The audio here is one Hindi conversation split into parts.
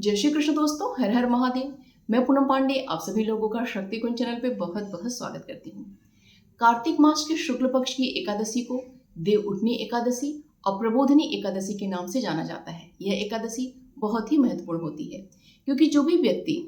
जय श्री कृष्ण दोस्तों, हर हर महादेव। मैं पूनम पांडे आप सभी लोगों का शक्ति कुंज चैनल पे बहुत बहुत स्वागत करती हूँ। कार्तिक मास के शुक्ल पक्ष की एकादशी को देव उठनी एकादशी और प्रबोधिनी एकादशी के नाम से जाना जाता है। यह एकादशी बहुत ही महत्वपूर्ण होती है क्योंकि जो भी व्यक्ति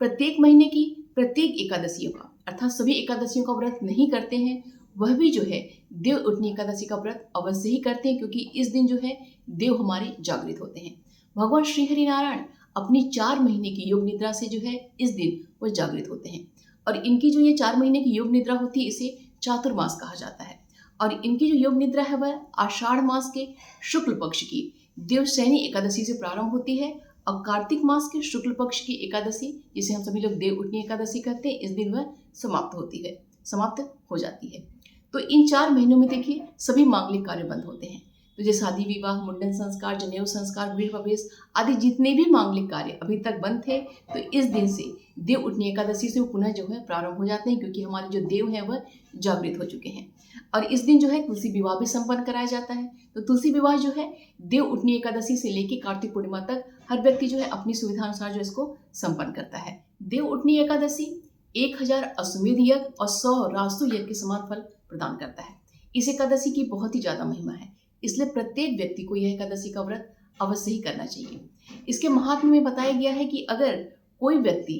प्रत्येक महीने की प्रत्येक एकादशियों का अर्थात सभी एकादशियों का व्रत नहीं करते हैं, वह भी जो है देव उठनी एकादशी का व्रत अवश्य ही करते हैं, क्योंकि इस दिन जो है देव हमारे जागृत होते हैं। भगवान श्री हरि नारायण अपनी 4 महीने की योग निद्रा से जो है इस दिन वो जागृत होते हैं और इनकी जो ये 4 महीने की योग निद्रा होती है इसे चातुर्मास कहा जाता है। और इनकी जो योग निद्रा है वह आषाढ़ मास के शुक्ल पक्ष की देवशयनी एकादशी से प्रारंभ होती है और कार्तिक मास के शुक्ल पक्ष की एकादशी, जिसे हम सभी लोग देव उठनी एकादशी कहते हैं, इस दिन वह समाप्त हो जाती है। तो इन 4 महीनों में देखिए सभी मांगलिक कार्य बंद होते हैं। तो जैसे शादी विवाह, मुंडन संस्कार, जनेऊ संस्कार, गृह प्रवेश आदि जितने भी मांगलिक कार्य अभी तक बंद थे, तो इस दिन से देव उठनी एकादशी से वो पुनः जो है प्रारंभ हो जाते हैं, क्योंकि हमारे जो देव हैं वह जागृत हो चुके हैं। और इस दिन जो है तुलसी विवाह भी संपन्न कराया जाता है। तो तुलसी विवाह जो है देव उठनी एकादशी से लेकर कार्तिक पूर्णिमा तक हर व्यक्ति जो है अपनी सुविधा अनुसार जो इसको संपन्न करता है। देव उठनी एकादशी 1000 अश्वमेध यज्ञ और 100 राजसूय यज्ञ के समान फल प्रदान करता है। इस एकादशी की बहुत ही ज्यादा महिमा है, इसलिए प्रत्येक व्यक्ति को यह एकादशी का व्रत अवश्य ही करना चाहिए। इसके महात्म्य में बताया गया है कि अगर कोई व्यक्ति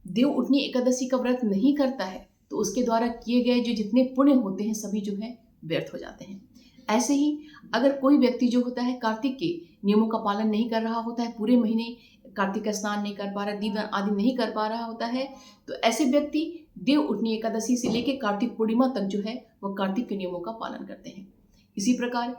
देव उठनी एकादशी का व्रत नहीं करता है तो उसके द्वारा किए गए जो जितने पुण्य होते हैं सभी जो है व्यर्थ हो जाते हैं। ऐसे ही अगर कोई व्यक्ति जो होता है कार्तिक के नियमों का पालन नहीं कर रहा होता है, पूरे महीने कार्तिक का स्नान नहीं कर पा रहा, दीपदान आदि नहीं कर पा रहा होता है, तो ऐसे व्यक्ति देव उठनी एकादशी से लेकर कार्तिक पूर्णिमा तक जो है वह कार्तिक के नियमों का पालन करते हैं। इसी प्रकार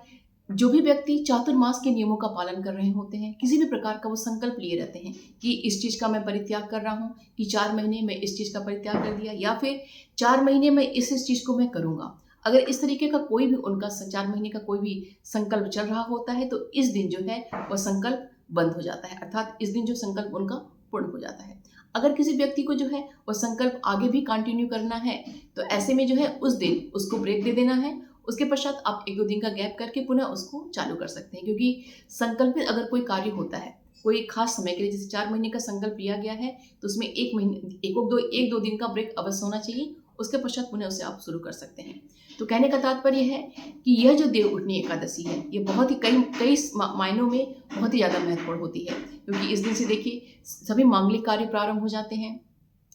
जो भी व्यक्ति चातुर्मास के नियमों का पालन कर रहे होते हैं, किसी भी प्रकार का वो संकल्प लिए रहते हैं कि इस चीज़ का मैं परित्याग कर रहा हूँ, कि 4 महीने में इस चीज़ का परित्याग कर दिया, या फिर 4 महीने में इस चीज़ को मैं करूँगा। अगर इस तरीके का कोई भी उनका 4 महीने का कोई भी संकल्प चल रहा होता है तो इस दिन जो है वह संकल्प बंद हो जाता है, अर्थात इस दिन जो संकल्प उनका पूर्ण हो जाता है। अगर किसी व्यक्ति को जो है वह संकल्प आगे भी कंटिन्यू करना है तो ऐसे में जो है उस दिन उसको ब्रेक दे देना है। उसके पश्चात आप 1-2 दिन का गैप करके पुनः उसको चालू कर सकते हैं, क्योंकि संकल्पित अगर कोई कार्य होता है कोई खास समय के लिए, जैसे 4 महीने का संकल्प लिया गया है तो उसमें 1-2 दिन का ब्रेक अवश्य होना चाहिए। उसके पश्चात पुनः उसे आप शुरू कर सकते हैं। तो कहने का तात्पर्य है कि यह जो देव उठनी एकादशी है ये बहुत ही कई मायनों में बहुत ही ज़्यादा महत्वपूर्ण होती है, क्योंकि इस दिन से देखिए सभी मांगलिक कार्य प्रारंभ हो जाते हैं।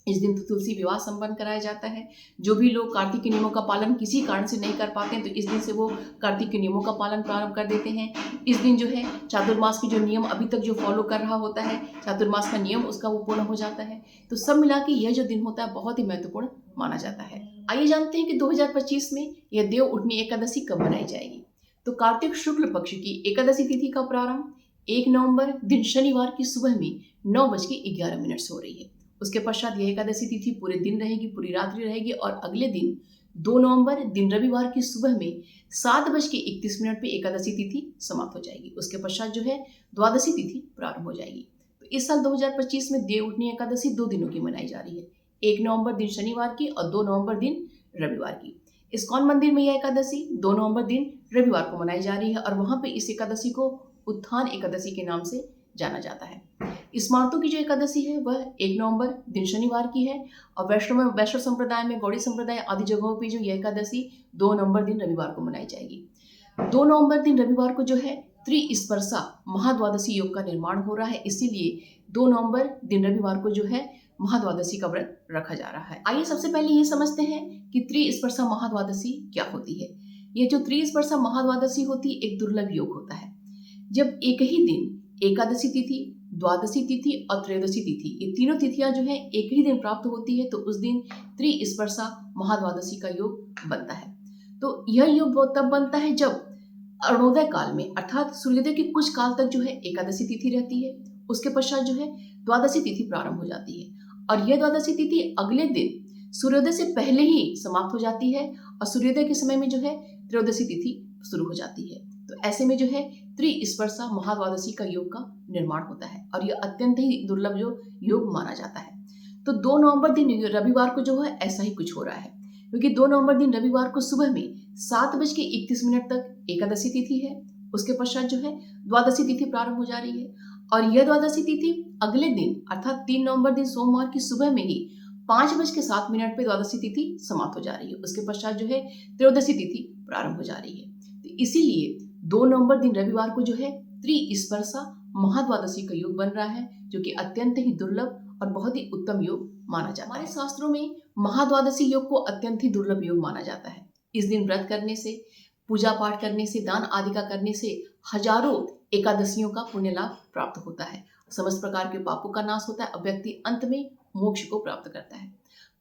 इस दिन तो तुलसी विवाह संपन्न कराया जाता है। जो भी लोग कार्तिक के नियमों का पालन किसी कारण से नहीं कर पाते हैं तो इस दिन से वो कार्तिक के नियमों का पालन प्रारंभ कर देते हैं। इस दिन जो है चातुर्मास के जो नियम अभी तक जो फॉलो कर रहा होता है, चातुर्मास का नियम उसका वो पूर्ण हो जाता है। तो सब मिला के यह जो दिन होता है बहुत ही महत्वपूर्ण माना जाता है। आइए जानते हैं कि 2025 में यह देव उठनी एकादशी कब मनाई जाएगी। तो कार्तिक शुक्ल पक्ष की एकादशी तिथि का प्रारंभ 1 नवंबर दिन शनिवार की सुबह में 9:11 से हो रही है। उसके पश्चात यह एकादशी तिथि पूरे दिन रहेगी, पूरी रात्रि रहेगी और अगले दिन 2 नवंबर दिन रविवार की सुबह में 7:31 पे एकादशी तिथि समाप्त हो जाएगी। उसके पश्चात जो है द्वादशी तिथि प्रारंभ हो जाएगी। तो इस साल 2025 में देव उठनी एकादशी 2 दिनों की मनाई जा रही है, 1 नवंबर दिन शनिवार की और 2 नवंबर दिन रविवार की। इस्कॉन मंदिर में यह एकादशी 2 नवंबर दिन रविवार को मनाई जा रही है और वहां पे इस एकादशी को उत्थान एकादशी के नाम से जाना जाता है। स्मार्तों की जो एकादशी है वह 1 नवंबर दिन शनिवार की है और वैष्णव संप्रदाय में, गौड़ी संप्रदाय आदि जगहों पे जो यह एकादशी 2 नवंबर दिन रविवार को मनाई जाएगी। 2 नवंबर दिन रविवार को जो है त्रिस्पर्शा महाद्वादशी योग का निर्माण हो रहा है, इसीलिए 2 नवंबर दिन रविवार को जो है महाद्वादशी का व्रत रखा जा रहा है। आइए सबसे पहले ये समझते हैं कि त्रिस्पर्शा महाद्वादशी क्या होती है। ये जो त्रिस्पर्शा महाद्वादशी होती है एक दुर्लभ योग होता है। जब एक ही दिन एकादशी तिथि, द्वादशी तिथि और त्रयोदशी तिथि ये तीनों तिथियां जो है एक ही दिन प्राप्त होती है तो उस दिन त्रिस्पर्शा महाद्वादशी का योग बनता है। तो यह योग तब बनता है जब अरुणोदय काल में अर्थात सूर्योदय के कुछ काल तक जो है एकादशी तिथि रहती है। उसके पश्चात जो है द्वादशी तिथि प्रारंभ हो जाती है और यह द्वादशी तिथि अगले दिन सूर्योदय से पहले ही समाप्त हो जाती है और सूर्योदय के समय में जो है त्रयोदशी तिथि शुरू हो जाती है। तो ऐसे में जो है त्रिस्पर्शा महाद्वादशी का योग का निर्माण होता है और यह अत्यंत ही दुर्लभ योग माना जाता है। तो 2 नवंबर दिन रविवार को जो है ऐसा ही कुछ हो रहा है, क्योंकि 2 नवंबर दिन रविवार को सुबह में 7:31 तक एकादशी तिथि है। उसके पश्चात जो है द्वादशी तिथि प्रारंभ हो जा रही है और यह द्वादशी तिथि अगले दिन अर्थात 3 नवंबर दिन सोमवार की सुबह में ही 5:07 पे द्वादशी तिथि समाप्त हो जा रही है। उसके पश्चात जो है त्रयोदशी तिथि प्रारंभ हो जा रही है। तो इसीलिए 2 नवंबर दिन रविवार को जो है त्रिस्पर्शा महाद्वादशी का योग बन रहा है, जो कि अत्यंत ही दुर्लभ और बहुत ही उत्तम योग माना जाता है। हमारे शास्त्रों में महाद्वादशी योग को अत्यंत ही दुर्लभ योग माना जाता है। इस दिन व्रत करने से, पूजा पाठ करने से, दान आदि का करने से हजारों एकादशियों का पुण्य लाभ प्राप्त होता है। समस्त प्रकार के पापों का नाश होता है और व्यक्ति अंत में मोक्ष को प्राप्त करता है।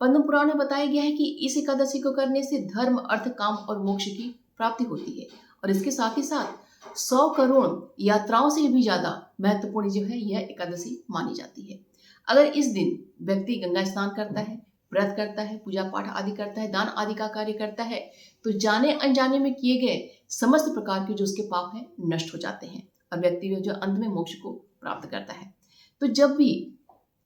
पद्म पुराण में बताया गया है कि इस एकादशी को करने से धर्म, अर्थ, काम और मोक्ष की प्राप्ति होती है और इसके साथ ही साथ 100 करोड़ यात्राओं से भी ज्यादा महत्वपूर्ण जो है यह एकादशी मानी जाती है। अगर इस दिन व्यक्ति गंगा स्नान करता है, व्रत करता है, पूजा पाठ आदि करता है, दान आदि का कार्य करता है, तो जाने अनजाने में किए गए समस्त प्रकार के जो उसके पाप हैं नष्ट हो जाते हैं और व्यक्ति जो अंत में मोक्ष को प्राप्त करता है। तो जब भी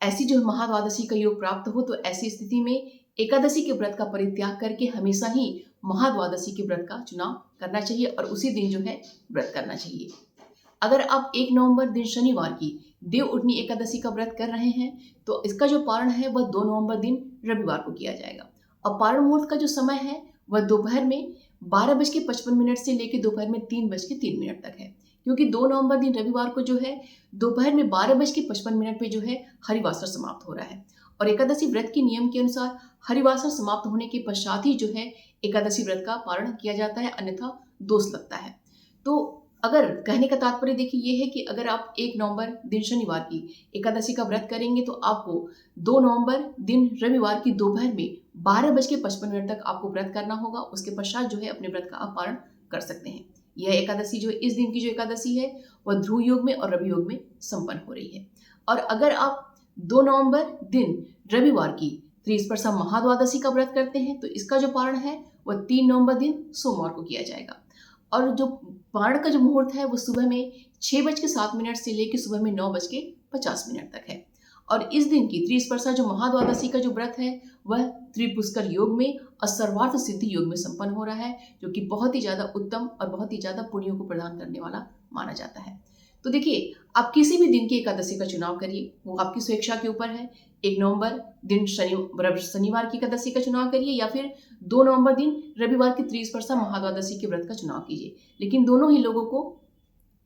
ऐसी जो महाद्वादशी का योग प्राप्त हो तो ऐसी स्थिति में एकादशी के व्रत का परित्याग करके हमेशा ही महाद्वादशी के व्रत का चुनाव करना चाहिए और उसी दिन जो है व्रत करना चाहिए। अगर आप 1 नवंबर दिन शनिवार की देव उठनी एकादशी का व्रत कर रहे हैं तो इसका जो पारण है वह 2 नवंबर दिन रविवार को किया जाएगा और पारण मुहूर्त का जो समय है वह दोपहर में 12:55 से लेकर दोपहर में 3:03 तक है, क्योंकि 2 नवंबर दिन रविवार को जो है दोपहर में 12:55 पे जो है हरिवासर समाप्त हो रहा है और एकादशी व्रत के नियम के अनुसार हरिवासर समाप्त होने के पश्चात ही जो है एकादशी व्रत का पारण किया जाता है, अन्यथा दोष लगता है। तो अगर कहने का तात्पर्य देखिए ये है कि अगर आप 1 नवंबर दिन शनिवार की एकादशी का व्रत करेंगे तो आपको 2 नवंबर दिन रविवार की दोपहर में 12:55 तक आपको व्रत करना होगा। उसके पश्चात जो है अपने व्रत का आप पारण कर सकते हैं। यह एकादशी जो इस दिन की जो एकादशी है वह ध्रुव योग में और रवि योग में संपन्न हो रही है। और अगर आप 2 नवंबर दिन रविवार की त्रिस्पर्शा महाद्वादशी का व्रत करते हैं तो इसका जो पारण है वह 3 नवंबर दिन सोमवार को किया जाएगा और जो पारण का जो मुहूर्त है वो सुबह में 6:07 से लेकर सुबह में 9:50 तक है। और इस दिन की त्रिस्पर्शा जो महाद्वादशी का जो व्रत है वह त्रिपुष्कर योग में और सर्वार्थ सिद्धि योग में संपन्न हो रहा है, जो कि बहुत ही ज्यादा उत्तम और बहुत ही ज्यादा पुण्यों को प्रदान करने वाला माना जाता है। तो देखिए, आप किसी भी दिन की एकादशी का चुनाव करिए, वो आपकी स्वेच्छा के ऊपर है। 1 नवंबर दिन शनिवार की एकादशी का चुनाव करिए या फिर 2 नवंबर दिन रविवार की त्रिस्पर्शा महाद्वादशी के व्रत का चुनाव कीजिए, लेकिन दोनों ही लोगों को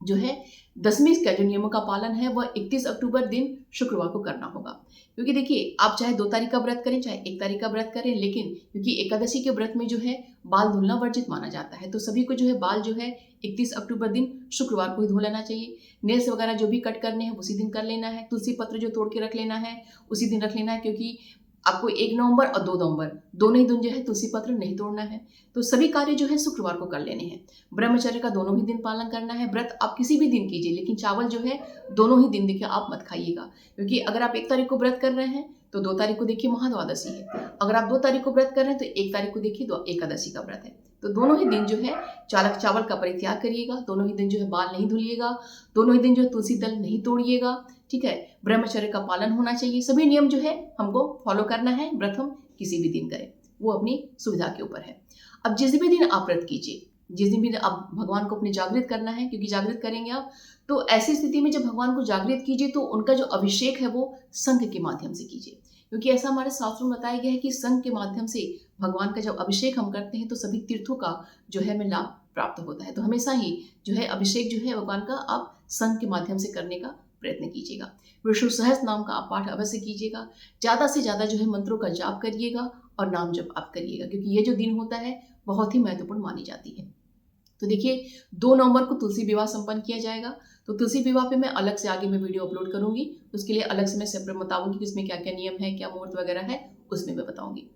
जो है दसवीं का जो नियमों का पालन है वह 31 अक्टूबर दिन शुक्रवार को करना होगा। क्योंकि देखिए, आप चाहे 2 तारीख का व्रत करें चाहे 1 तारीख का व्रत करें, लेकिन क्योंकि एकादशी के व्रत में जो है बाल धुलना वर्जित माना जाता है, तो सभी को जो है बाल जो है 31 अक्टूबर दिन शुक्रवार को ही धो लेना चाहिए। नेल्स वगैरह जो भी कट करने हैं उसी दिन कर लेना है। तुलसी पत्र जो तोड़ के रख लेना है उसी दिन रख लेना है, क्योंकि आपको 1 नवंबर और 2 नवंबर दोनों ही दिन जो है तुलसी पत्र नहीं तोड़ना है। तो सभी कार्य जो है शुक्रवार को कर लेने हैं। ब्रह्मचर्य का दोनों ही दिन पालन करना है। व्रत आप किसी भी दिन कीजिए, लेकिन चावल जो है दोनों ही दिन देखिए आप मत खाइएगा, क्योंकि अगर आप 1 तारीख को व्रत कर रहे हैं तो 2 तारीख को देखिए महाद्वादशी है। अगर आप 2 तारीख को व्रत कर रहे हैं तो 1 तारीख को देखिए तो एकादशी का व्रत है। तो दोनों ही दिन जो है चावल का परित्याग करिएगा, दोनों ही दिन जो है बाल नहीं धुलिएगा, दोनों ही दिन जो है तुलसी दल नहीं तोड़िएगा, ठीक है। ब्रह्मचर्य का पालन होना चाहिए। सभी नियम जो है हमको फॉलो करना है। व्रत हम किसी भी दिन करें, वो अपनी सुविधा के ऊपर है। अब जिस भी दिन आप व्रत कीजिए, जिस दिन भी आप भगवान को अपने जागृत करना है, क्योंकि जागृत करेंगे आप तो ऐसी स्थिति में जब भगवान को जागृत कीजिए तो उनका जो अभिषेक है वो शंख के माध्यम से कीजिए, क्योंकि ऐसा हमारे शास्त्रों में बताया गया है कि शंख के माध्यम से भगवान का जब अभिषेक हम करते हैं तो सभी तीर्थों का जो है हमें लाभ प्राप्त होता है। तो हमेशा ही जो है अभिषेक जो है भगवान का आप शंख के माध्यम से करने का प्रयत्न कीजिएगा। विष्णु सहस्त्र नाम का आप पाठ अवश्य कीजिएगा। ज़्यादा से ज़्यादा जो है मंत्रों का जाप करिएगा और नाम जप आप करिएगा, क्योंकि ये जो दिन होता है बहुत ही महत्वपूर्ण मानी जाती है। तो देखिए, 2 नवंबर को तुलसी विवाह संपन्न किया जाएगा। तो तुलसी विवाह पे मैं अलग से आगे में वीडियो अपलोड करूंगी, उसके लिए अलग से मैं सेपरेट बताऊंगी कि इसमें क्या क्या नियम है, क्या मुहूर्त वगैरह है, उसमें मैं बताऊंगी।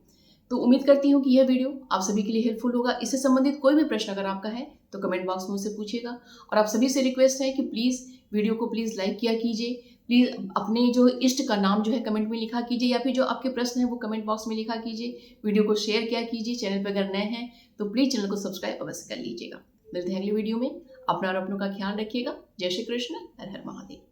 तो उम्मीद करती हूँ कि यह वीडियो आप सभी के लिए हेल्पफुल होगा। इससे संबंधित कोई भी प्रश्न अगर आपका है तो कमेंट बॉक्स में मुझसे पूछिएगा। और आप सभी से रिक्वेस्ट है कि प्लीज़ वीडियो को प्लीज़ लाइक किया कीजिए। प्लीज़ अपने जो इष्ट का नाम जो है कमेंट में लिखा कीजिए, या फिर जो आपके प्रश्न है वो कमेंट बॉक्स में लिखा कीजिए। वीडियो को शेयर किया कीजिए। चैनल पर अगर नए हैं तो प्लीज़ चैनल को सब्सक्राइब अवश्य कर लीजिएगा। मिलते हैं अगली वीडियो में। अपना और अपनों का ख्याल रखिएगा। जय श्री कृष्ण। हर हर महादेव।